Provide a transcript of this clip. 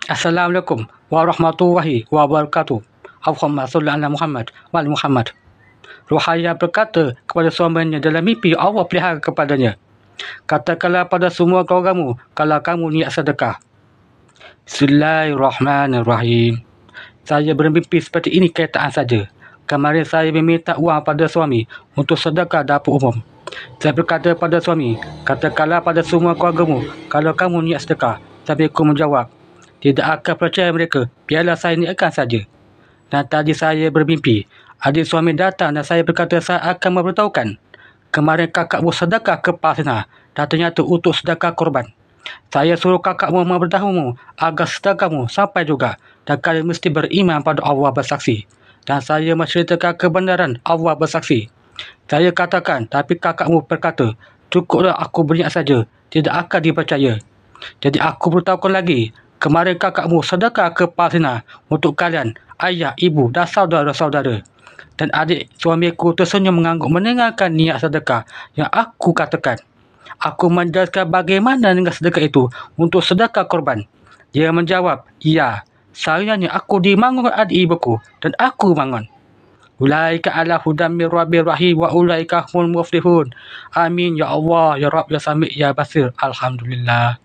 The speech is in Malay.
Assalamualaikum warahmatullahi wabarakatuh. Allahumma salli ala Muhammad wa ali Muhammad. Ruhaya berkata kepada suaminya dalam mimpi Allah pelihara kepadanya. Katakanlah pada semua keluargamu kalau kamu niat sedekah. Bismillahirrahmanirrahim. Saya bermimpi seperti ini kenyataan saja. Kemarin saya meminta uang pada suami untuk sedekah dapur umum. Saya berkata pada suami, katakanlah pada semua keluargamu kalau kamu niat sedekah. Suamiku menjawab, tidak akan percaya mereka, biarlah saya niatkan saja. Dan tadi saya bermimpi, adik suami datang dan saya berkata saya akan memberitahukan. Kemarin kakakmu sedekah ke Palestina dan ternyata untuk sedekah korban. Saya suruh kakakmu memberitahumu agar sedekahmu sampai juga dan kalian mesti beriman pada Allah bersaksi. Dan saya menceritakan kebenaran Allah bersaksi. Saya katakan, tapi kakakmu berkata, cukuplah aku berniat saja, tidak akan dipercaya. Jadi aku beritahukan lagi, kemarin kakakmu sedekah ke Palestina untuk kalian, ayah, ibu dan saudara-saudara. Dan adik suamiku tersenyum mengangguk mendengarkan niat sedekah yang aku katakan. Aku menjelaskan bagaimana dengan sedekah itu untuk sedekah korban. Dia menjawab, ya, sayangnya aku dimangun adik ibuku dan aku bangun. Ulaika ala hudam min rabbir rahim wa ulaika humul muflihun. Amin ya Allah, ya Rabb, ya Sami, ya Basir. Alhamdulillah.